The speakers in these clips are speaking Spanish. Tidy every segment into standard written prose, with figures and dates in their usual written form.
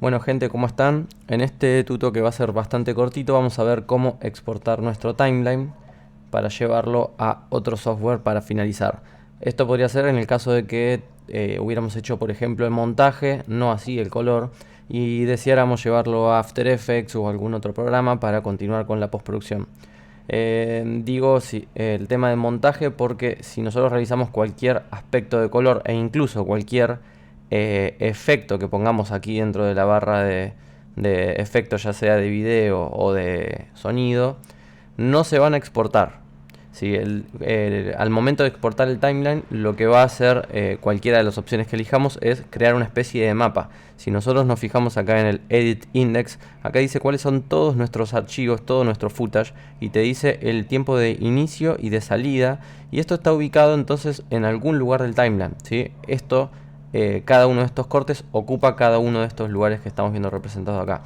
Bueno gente, ¿cómo están? En este tuto que va a ser bastante cortito vamos a ver cómo exportar nuestro timeline para llevarlo a otro software para finalizar. Esto podría ser en el caso de que hubiéramos hecho por ejemplo el montaje, no así el color, y deseáramos llevarlo a After Effects o algún otro programa para continuar con la postproducción. Digo el tema de montaje porque si nosotros realizamos cualquier aspecto de color e incluso cualquier efecto que pongamos aquí dentro de la barra de efectos, ya sea de video o de sonido, no se van a exportar. ¿Sí? Al momento de exportar el timeline, lo que va a hacer cualquiera de las opciones que elijamos es crear una especie de mapa. Si nosotros nos fijamos acá en el Edit Index, acá dice cuáles son todos nuestros archivos, todo nuestro footage, y te dice el tiempo de inicio y de salida, y esto está ubicado entonces en algún lugar del timeline, ¿sí? Cada uno de estos cortes ocupa cada uno de estos lugares que estamos viendo representados acá.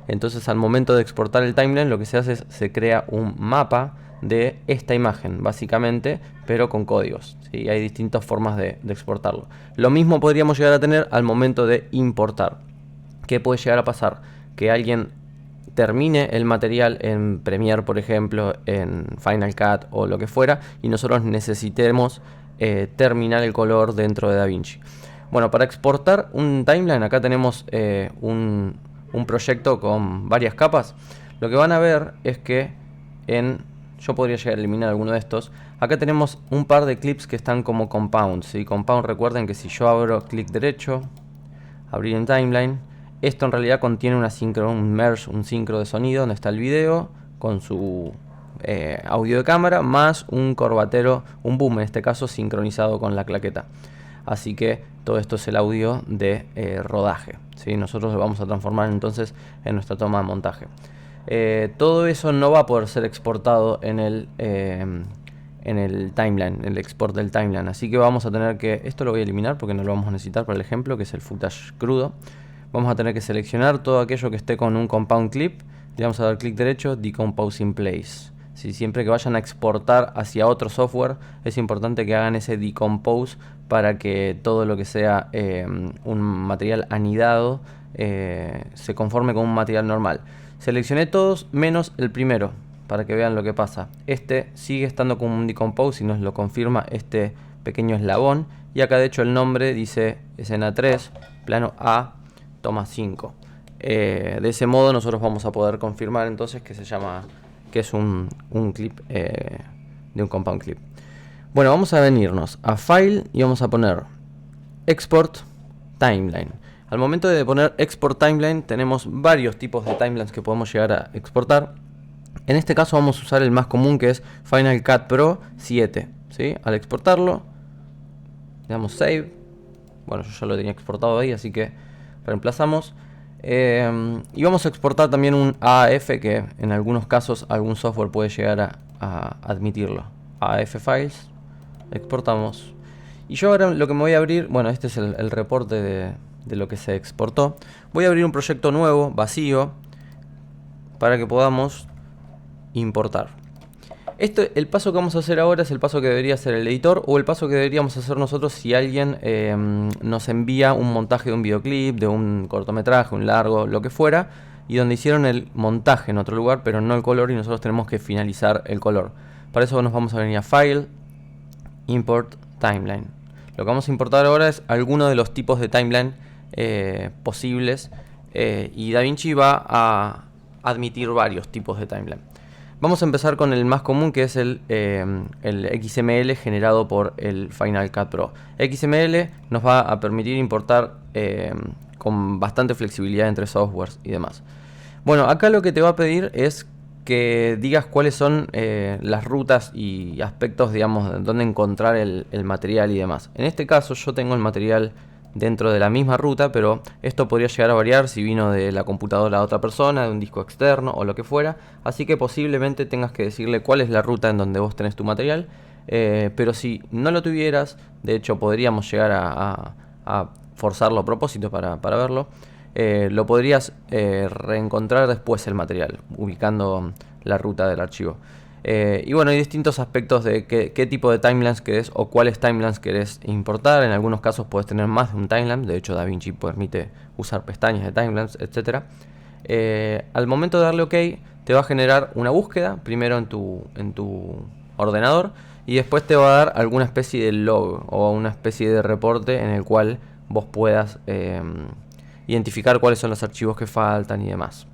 Entonces al momento de exportar el timeline lo que se hace es se crea un mapa de esta imagen básicamente, pero con códigos, ¿sí? Hay distintas formas de exportarlo. Lo mismo podríamos llegar a tener al momento de importar. ¿Qué puede llegar a pasar? Que alguien termine el material en Premiere, por ejemplo, en Final Cut o lo que fuera, y nosotros necesitemos terminar el color dentro de DaVinci. Bueno, para exportar un timeline acá tenemos un proyecto con varias capas. Lo que van a ver es que yo podría llegar a eliminar alguno de estos. Acá tenemos un par de clips que están como compounds, ¿sí? Compound, recuerden que si yo abro clic derecho, abrir en timeline, esto en realidad contiene un merge, un sincro de sonido donde está el video con su audio de cámara más un corbatero, un boom en este caso, sincronizado con la claqueta. Así que todo esto es el audio de rodaje, ¿sí? Nosotros lo vamos a transformar entonces en nuestra toma de montaje. Todo eso no va a poder ser exportado en el timeline, el export del timeline. Así que vamos a tener que, esto lo voy a eliminar porque no lo vamos a necesitar para el ejemplo, que es el footage crudo. Vamos a tener que seleccionar todo aquello que esté con un compound clip. Le vamos a dar clic derecho, Decompose in Place. Si siempre que vayan a exportar hacia otro software, es importante que hagan ese decompose para que todo lo que sea un material anidado se conforme con un material normal. Seleccioné todos menos el primero para que vean lo que pasa. Este sigue estando como un decompose y nos lo confirma este pequeño eslabón. Y acá de hecho el nombre dice escena 3, plano A, toma 5. De ese modo nosotros vamos a poder confirmar entonces que es un clip de un compound clip. Bueno, vamos a venirnos a File y vamos a poner Export Timeline. Al momento de poner Export Timeline tenemos varios tipos de timelines que podemos llegar a exportar. En este caso vamos a usar el más común, que es Final Cut Pro 7, ¿sí? Al exportarlo le damos Save. Bueno, yo ya lo tenía exportado ahí, así que reemplazamos. Y vamos a exportar también un AAF, que en algunos casos algún software puede llegar a admitirlo. AAF Files, exportamos. Y yo ahora lo que me voy a abrir, bueno, este es el reporte de lo que se exportó. Voy a abrir un proyecto nuevo, vacío, para que podamos importar. El paso que vamos a hacer ahora es el paso que debería hacer el editor, o el paso que deberíamos hacer nosotros si alguien nos envía un montaje de un videoclip, de un cortometraje, un largo, lo que fuera, y donde hicieron el montaje en otro lugar, pero no el color, y nosotros tenemos que finalizar el color. Para eso nos vamos a venir a File, Import Timeline. Lo que vamos a importar ahora es alguno de los tipos de timeline posibles, y DaVinci va a admitir varios tipos de timeline. Vamos a empezar con el más común, que es el XML generado por el Final Cut Pro. XML nos va a permitir importar con bastante flexibilidad entre softwares y demás. Bueno, acá lo que te va a pedir es que digas cuáles son las rutas y aspectos, digamos, donde encontrar el material y demás. En este caso yo tengo el material dentro de la misma ruta, pero esto podría llegar a variar si vino de la computadora de otra persona, de un disco externo o lo que fuera. Así que posiblemente tengas que decirle cuál es la ruta en donde vos tenés tu material. Pero si no lo tuvieras, de hecho podríamos llegar a forzarlo a propósito para verlo. Lo podrías reencontrar después el material, ubicando la ruta del archivo. Y bueno, hay distintos aspectos de qué tipo de timelines querés o cuáles timelines querés importar. En algunos casos puedes tener más de un timeline. De hecho, DaVinci permite usar pestañas de timelines, etc. Al momento de darle OK, te va a generar una búsqueda, primero en tu ordenador, y después te va a dar alguna especie de log o una especie de reporte en el cual vos puedas identificar cuáles son los archivos que faltan y demás.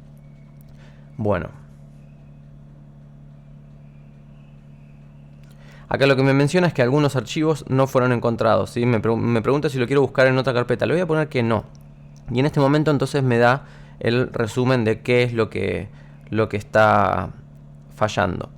Bueno, acá lo que me menciona es que algunos archivos no fueron encontrados, ¿sí? Me pregunta si lo quiero buscar en otra carpeta. Le voy a poner que no. Y en este momento entonces me da el resumen de qué es lo que está fallando.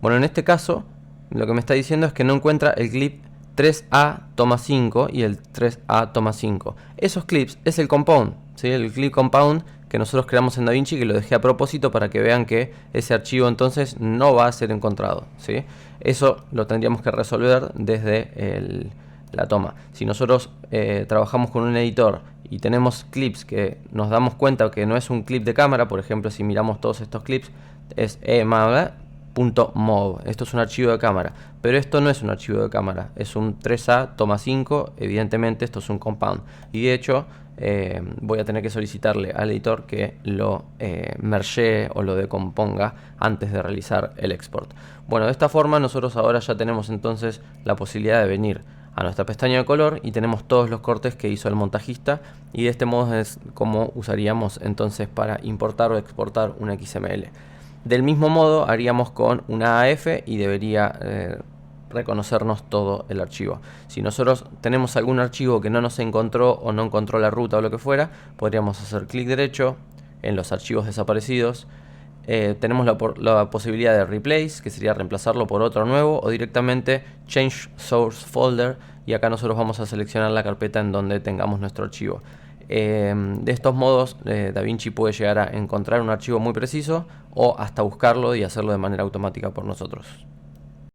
Bueno, en este caso lo que me está diciendo es que no encuentra el clip 3A,5 y el 3A,5. Esos clips es el compound, ¿sí? El clip compound que nosotros creamos en DaVinci, que lo dejé a propósito para que vean que ese archivo entonces no va a ser encontrado, ¿sí? Eso lo tendríamos que resolver desde la toma. Si nosotros trabajamos con un editor y tenemos clips que nos damos cuenta que no es un clip de cámara, por ejemplo, si miramos todos estos clips, es .mov. Esto es un archivo de cámara, pero esto no es un archivo de cámara, es un 3A,5. Evidentemente esto es un compound, y de hecho voy a tener que solicitarle al editor que lo mergee o lo decomponga antes de realizar el export. Bueno, de esta forma nosotros ahora ya tenemos entonces la posibilidad de venir a nuestra pestaña de color y tenemos todos los cortes que hizo el montajista, y de este modo es como usaríamos entonces para importar o exportar un XML. Del mismo modo haríamos con una AF y debería reconocernos todo el archivo. Si nosotros tenemos algún archivo que no nos encontró o no encontró la ruta o lo que fuera, podríamos hacer clic derecho en los archivos desaparecidos. Tenemos la posibilidad de replace, que sería reemplazarlo por otro nuevo, o directamente change source folder, y acá nosotros vamos a seleccionar la carpeta en donde tengamos nuestro archivo. De estos modos DaVinci puede llegar a encontrar un archivo muy preciso o hasta buscarlo y hacerlo de manera automática por nosotros.